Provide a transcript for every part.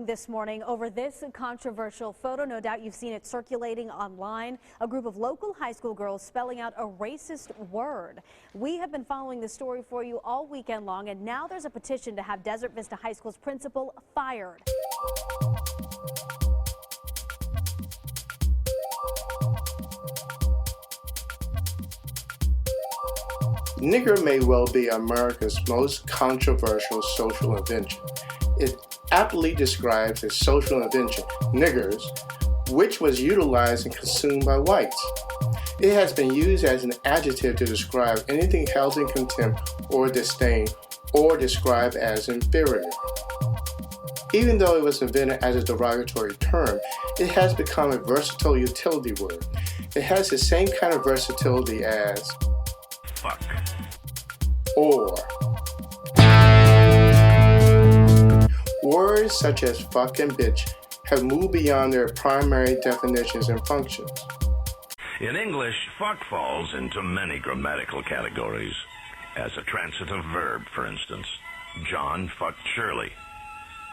This morning over this controversial photo. No doubt you've seen it circulating online. A group of local high school girls spelling out a racist word. We have been following this story for you all weekend long, and now there's a petition to have Desert Vista High School's principal fired. Nigger may well be America's most controversial social invention. It aptly describes a social invention, niggers, which was utilized and consumed by whites. It has been used as an adjective to describe anything held in contempt or disdain, or described as inferior. Even though it was invented as a derogatory term, it has become a versatile utility word. It has the same kind of versatility as fuck or. Words such as fuck and bitch have moved beyond their primary definitions and functions. In English, fuck falls into many grammatical categories. As a transitive verb, for instance, John fucked Shirley.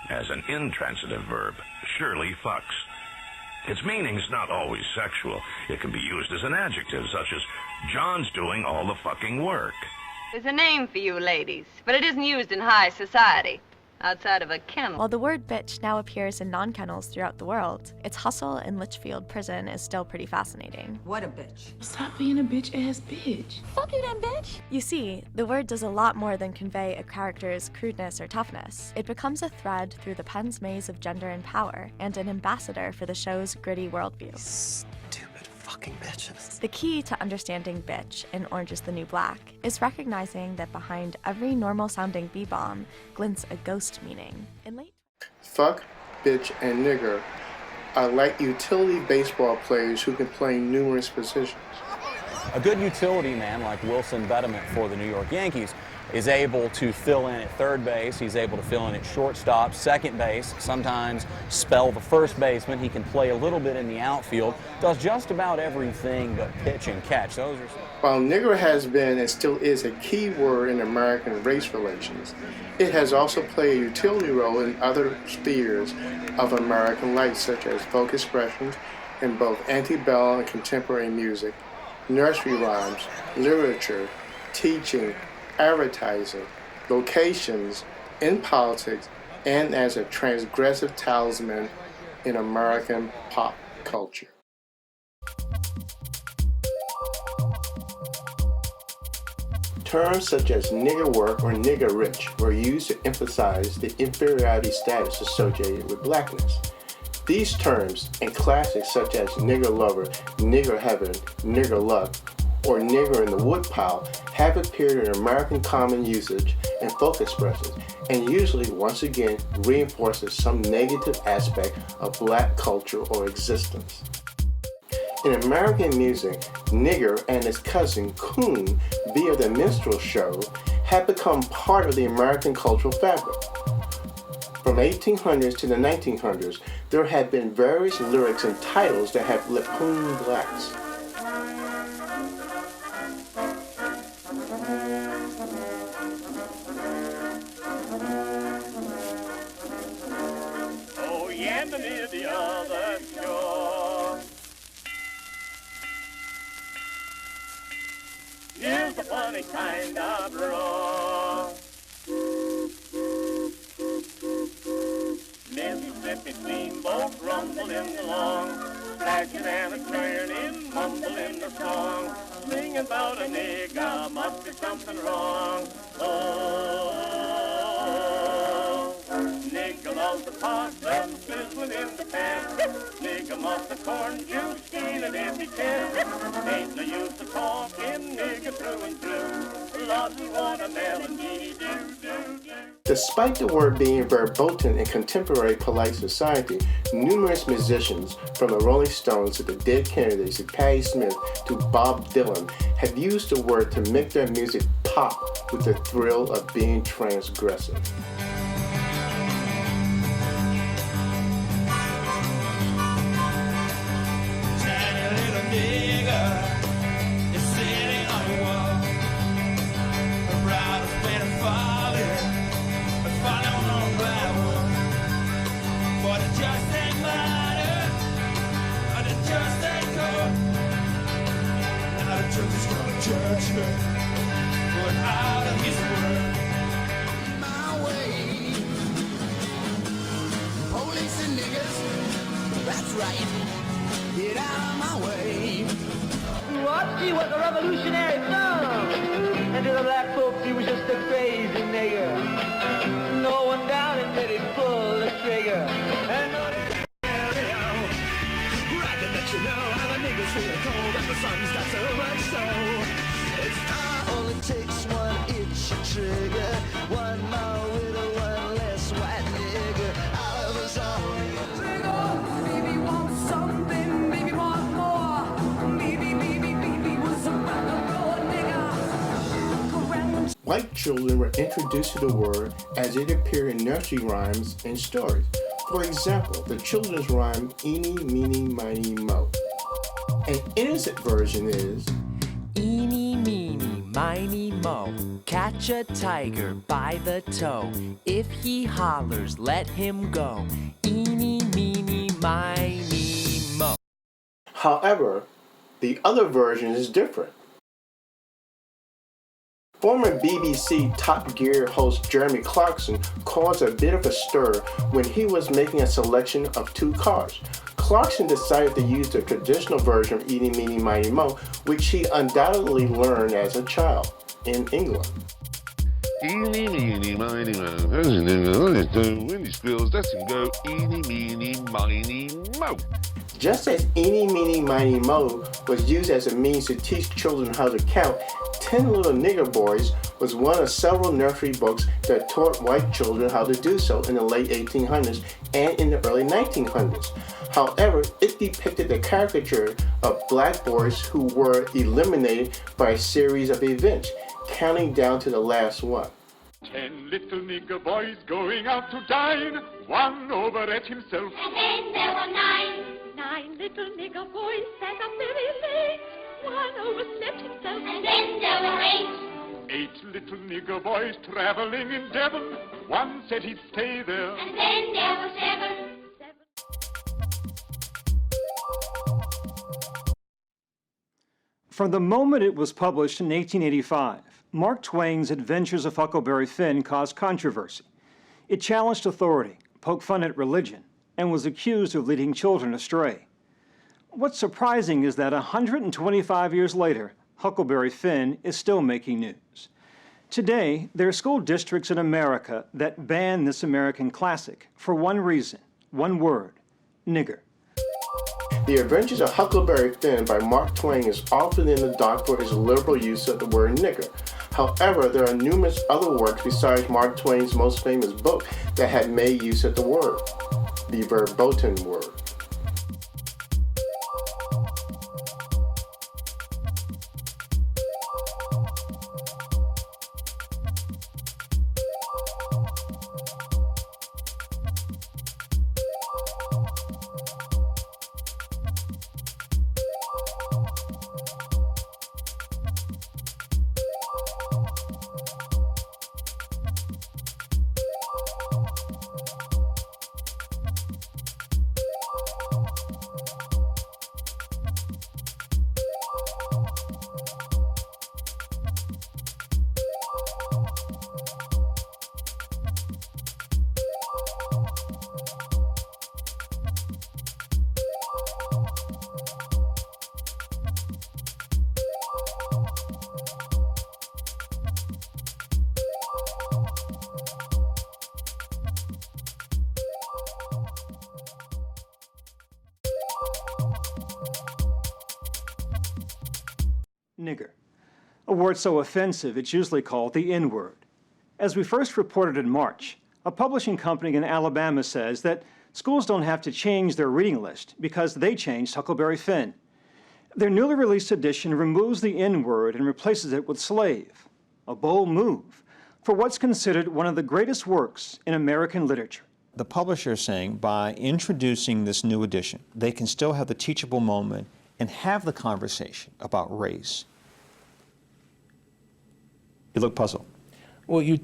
As an intransitive verb, Shirley fucks. Its meaning's not always sexual. It can be used as an adjective, such as John's doing all the fucking work. There's a name for you ladies, but it isn't used in high society. Outside of a kennel. While the word bitch now appears in non-kennels throughout the world, its hustle in Litchfield prison is still pretty fascinating. What a bitch. Stop being a bitch-ass bitch. Fuck you then, bitch. You see, the word does a lot more than convey a character's crudeness or toughness. It becomes a thread through the pen's maze of gender and power, and an ambassador for the show's gritty worldview. Stupid fucking bitches. The key to understanding bitch in Orange is the New Black is recognizing that behind every normal-sounding B-bomb glints a ghost meaning. Fuck, bitch, and nigger are like utility baseball players who can play numerous positions. A good utility man like Wilson Betterment for the New York Yankees is able to fill in at third base, he's able to fill in at shortstop, second base, sometimes spell the first baseman, he can play a little bit in the outfield, does just about everything but pitch and catch. Those are While nigger has been and still is a key word in American race relations, it has also played a utility role in other spheres of American life, such as folk expressions in both antebellum and contemporary music, nursery rhymes, literature, teaching, advertising, vocations, in politics, and as a transgressive talisman in American pop culture. Terms such as nigger work or nigger rich were used to emphasize the inferiority status associated with blackness. These terms and classics such as nigger lover, nigger heaven, nigger luck, or nigger in the woodpile have appeared in American common usage and folk expressions, and usually once again reinforces some negative aspect of black culture or existence. In American music, nigger and its cousin coon via the minstrel show have become part of the American cultural fabric. From 1800s to the 1900s, there have been various lyrics and titles that have lampooned blacks. Oh, yonder near the other shore, here's a funny kind of roar. Mississippi steamboat rumbling along, flashing and a turning, mumbling the song, singing about a nigger, must be something wrong. Oh, nigger loves the possum, sizzling in the pan, nigger must the corn juice, stealing if he can. Ain't no use of talking, nigger through and through, loves his watermelon, do. Despite the word being verboten in contemporary polite society, numerous musicians, from the Rolling Stones to the Dead Kennedys to Patti Smith to Bob Dylan, have used the word to make their music pop with the thrill of being transgressive. just ain't murder, and it just ain't cool. Now the judge is gonna judge me, put out of his word. My way, police and niggers, that's right, get out of my way. What? She was a revolutionary son, and to the black folks he was just a crazy nigger. No one down until he pulled the trigger. And no I can let you know how the niggas feel cold and the sun's got so much so. It's only takes one itch trigger, one more with a one less white nigger out of us all. Baby wants something, baby wants more. Baby was a rock nigga. White children were introduced to the word as it appeared in nursery rhymes and stories. For example, the children's rhyme, Eeny, Meeny, Miny, Mo. An innocent version is, Eeny, meeny, miny, mo. Catch a tiger by the toe. If he hollers, let him go. Eeny, meeny, miny, mo. However, the other version is different. Former BBC Top Gear host Jeremy Clarkson caused a bit of a stir when he was making a selection of two cars. Clarkson decided to use the traditional version of Eeny, Meeny, Miny, Mo, which he undoubtedly learned as a child in England. Eeny, meeny, miny, mo. When he spills, let him go. Eeny, meeny, miny, mo. Just as Eeny, Meeny, Miny, Mo was used as a means to teach children how to count, 10 Little Nigger Boys was one of several nursery books that taught white children how to do so in the late 1800s and in the early 1900s. However, it depicted the caricature of black boys who were eliminated by a series of events, counting down to the last one. 10 little nigger boys going out to dine, one overate himself. And then there were 9. 9 little nigger boys sat up very late, one overslept himself. And then there were 8 little nigger boys traveling in Devon, one said he'd stay there. And then there were 7. From the moment it was published in 1885, Mark Twain's Adventures of Huckleberry Finn caused controversy. It challenged authority, poked fun at religion, and was accused of leading children astray. What's surprising is that 125 years later, Huckleberry Finn is still making news. Today, there are school districts in America that ban this American classic for one reason, one word, nigger. The Adventures of Huckleberry Finn by Mark Twain is often in the dock for his liberal use of the word nigger. However, there are numerous other works besides Mark Twain's most famous book that have made use of the word, the verboten word. Nigger, a word so offensive it's usually called the N-word. As we first reported in March, a publishing company in Alabama says that schools don't have to change their reading list because they changed Huckleberry Finn. Their newly released edition removes the N-word and replaces it with slave, a bold move for what's considered one of the greatest works in American literature. The publisher is saying by introducing this new edition, they can still have the teachable moment and have the conversation about race. You look puzzled. Well, you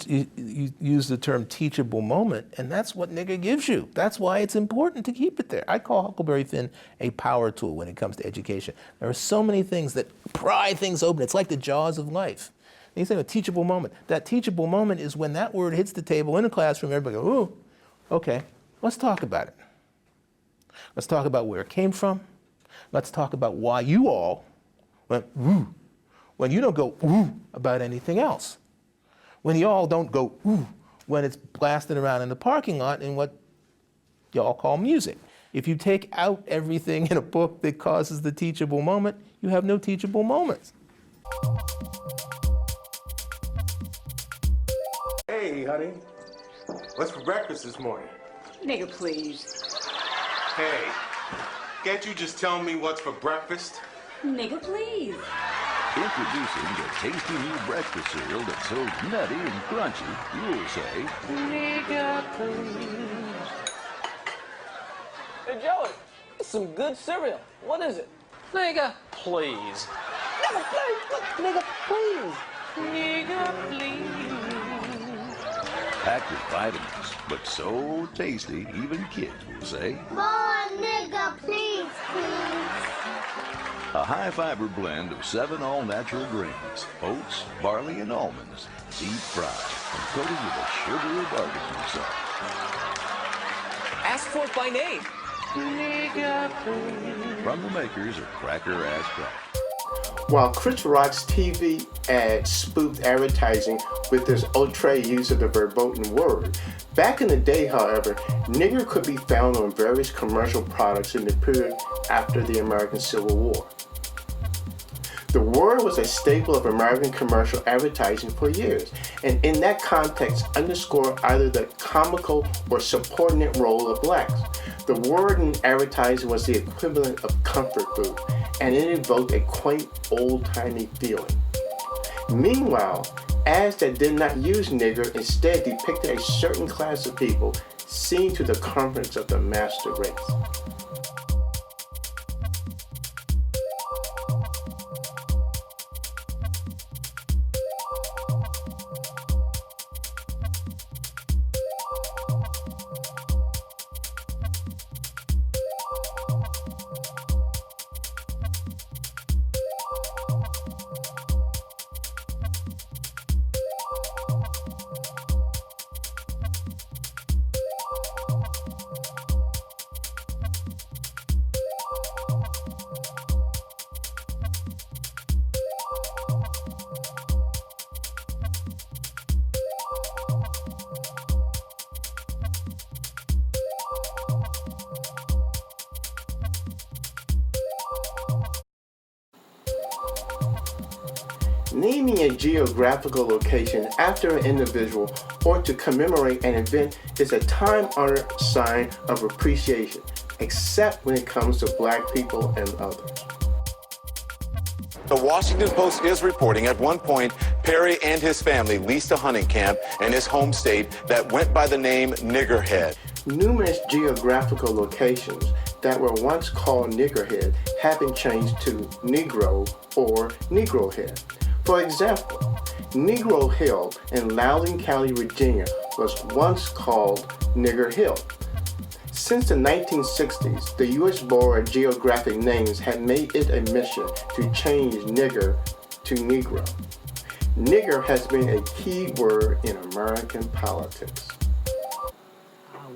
use the term teachable moment, and that's what nigger gives you. That's why it's important to keep it there. I call Huckleberry Finn a power tool when it comes to education. There are so many things that pry things open. It's like the jaws of life. And you say a teachable moment. That teachable moment is when that word hits the table in a classroom, everybody goes, ooh, okay, let's talk about it. Let's talk about where it came from. Let's talk about why you all went, ooh, when you don't go, ooh, about anything else. When y'all don't go, ooh, when it's blasting around in the parking lot in what y'all call music. If you take out everything in a book that causes the teachable moment, you have no teachable moments. Hey, honey. What's for breakfast this morning? Nigga, please. Hey, can't you just tell me what's for breakfast? Nigga, please. Introducing the tasty new breakfast cereal that's so nutty and crunchy, you'll say, Nigger, please. Hey, Joey, it's some good cereal. What is it? Nigger, please. Nigger, please. Look, nigger, please. Nigger, please. Packed with vitamins, but so tasty, even kids will say, More nigga, please, please. a high-fiber blend of 7 all-natural grains, oats, barley, and almonds, deep-fried and coated with a sugary barbecue sauce. Ask for it by name. Nigger, please. From the makers of Cracker Ass Crack. While Chris Rock's TV ad spoofed advertising with his outre use of the verboten word, back in the day, however, nigger could be found on various commercial products in the period after the American Civil War. The word was a staple of American commercial advertising for years, and in that context underscored either the comical or subordinate role of blacks. The word in advertising was the equivalent of comfort food, and it evoked a quaint, old-timey feeling. Meanwhile, ads that did not use nigger instead depicted a certain class of people seen to the comforts of the master race. Naming a geographical location after an individual or to commemorate an event is a time-honored sign of appreciation, except when it comes to black people and others. The Washington Post is reporting at one point Perry and his family leased a hunting camp in his home state that went by the name Niggerhead. Numerous geographical locations that were once called Niggerhead have been changed to Negro or Negro Head. For example, Negro Hill in Loudoun County, Virginia was once called Nigger Hill. Since the 1960s, the U.S. Board of Geographic Names had made it a mission to change nigger to Negro. Nigger has been a key word in American politics.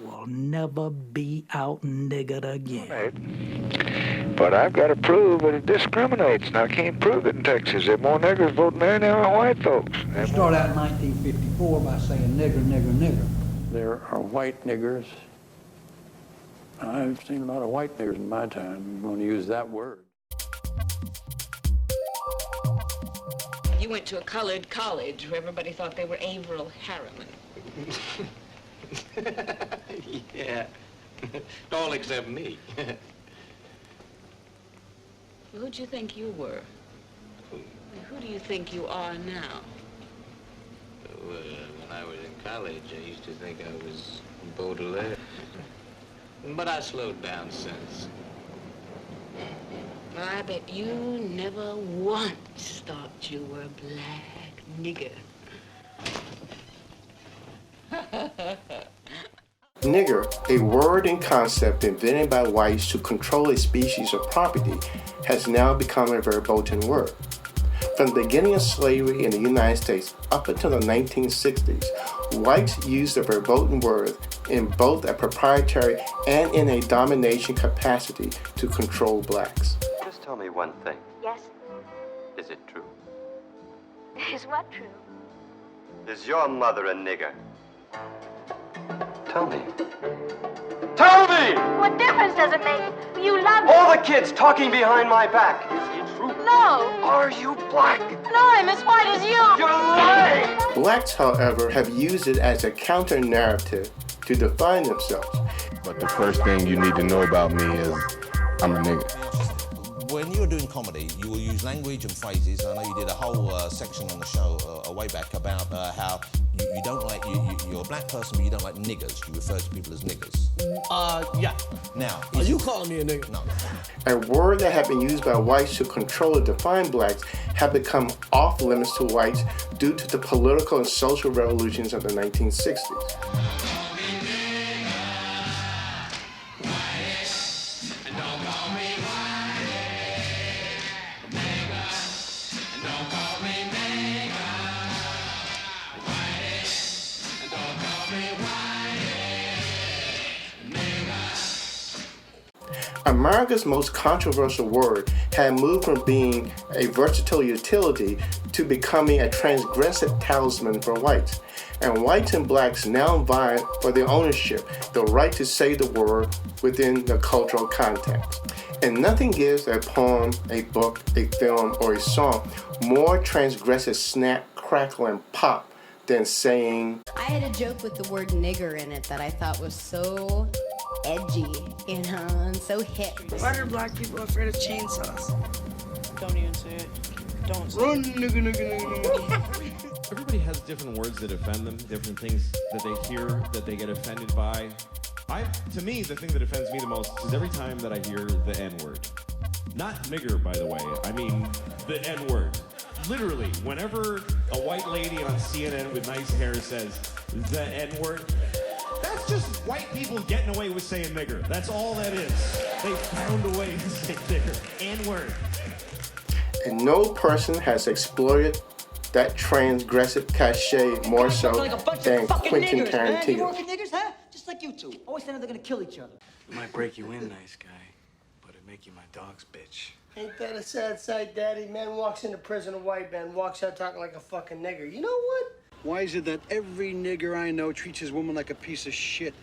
I'll never be out niggered again. But I've got to prove that it discriminates, and I can't prove it in Texas. There are more niggers voting there than there are white folks. We start out in 1954 by saying nigger, nigger, nigger. There are white niggers. I've seen a lot of white niggers in my time. I'm going to use that word. You went to a colored college where everybody thought they were Averil Harriman. Yeah, all except me. Who'd you think you were? Who do you think you are now? Well, when I was in college, I used to think I was Baudelaire. But I slowed down since. Well, I bet you never once thought you were a black nigger. Nigger, a word and concept invented by whites to control a species or property, has now become a verboten word. From the beginning of slavery in the United States up until the 1960s, whites used the verboten word in both a proprietary and in a domination capacity to control blacks. Just tell me one thing. Yes? Is it true? Is what true? Is your mother a nigger? Tell me. Tell me! What difference does it make? You love me. All the kids talking behind my back. Is it true? No. Are you black? No, I'm as white as you. You're lying! Blacks, however, have used it as a counter-narrative to define themselves. But the first thing you need to know about me is I'm a nigger. When you were doing comedy, you will use language and phrases. I know you did a whole section on the show a way back about how you don't like, you're a black person, but you don't like niggers. You refer to people as niggers. Yeah. Now, Are you calling me a nigger? No. A word that had been used by whites to control or define blacks had become off limits to whites due to the political and social revolutions of the 1960s. America's most controversial word had moved from being a versatile utility to becoming a transgressive talisman for whites. And whites and blacks now vie for the ownership, the right to say the word within the cultural context. And nothing gives a poem, a book, a film, or a song more transgressive snap, crackle, and pop than saying, I had a joke with the word nigger in it that I thought was so edgy, you know, and so hip. Why are black people afraid of chainsaws? Don't even say it. Don't say Run, it. nigga, nigga, nigga, nigga. Everybody has different words that offend them, different things that they hear that they get offended by. To me, the thing that offends me the most is every time that I hear the N-word. Not nigger, by the way. I mean the N-word. Literally, whenever a white lady on CNN with nice hair says the N-word, that's just white people getting away with saying nigger. That's all that is. They found a way to say nigger. N-word. And no person has exploited that transgressive cachet more so than Quentin niggers, man. You Tarantino. working niggers, huh? Just like you two. Always think they're gonna kill each other. It might break you in, nice guy, but it make you my dog's bitch. Ain't that a sad sight, Daddy? Man walks into prison, a white man walks out talking like a fucking nigger. You know what? Why is it that every nigger I know treats his woman like a piece of shit?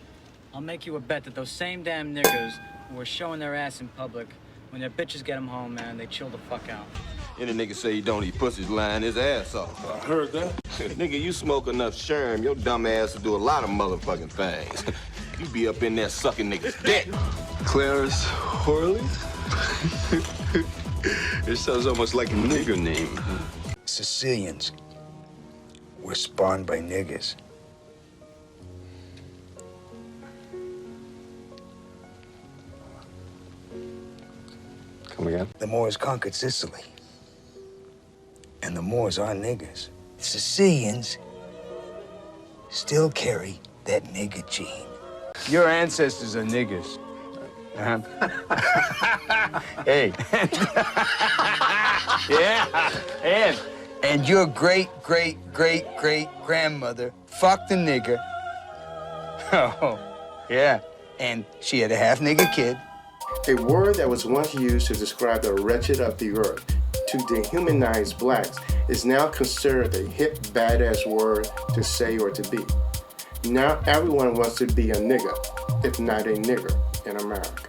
I'll make you a bet that those same damn niggers who are showing their ass in public, when their bitches get them home, man, they chill the fuck out. Any nigga say he don't eat pussy's lying his ass off. I heard that. Nigga, you smoke enough sherm, your dumb ass will do a lot of motherfucking things. You be up in there sucking niggas' dick. Clarence Horley? It sounds almost like a nigger name. Sicilians were spawned by niggers. Come again? The Moors conquered Sicily. And the Moors are niggers. Sicilians still carry that nigger gene. Your ancestors are niggers. Hey. Yeah. And your great-great-great-great-grandmother fucked a nigger. Oh, yeah. And she had a half-nigger kid. A word that was once used to describe the wretched of the earth, to dehumanize blacks, is now considered a hip, badass word to say or to be. Now everyone wants to be a nigger, if not a nigger, in America.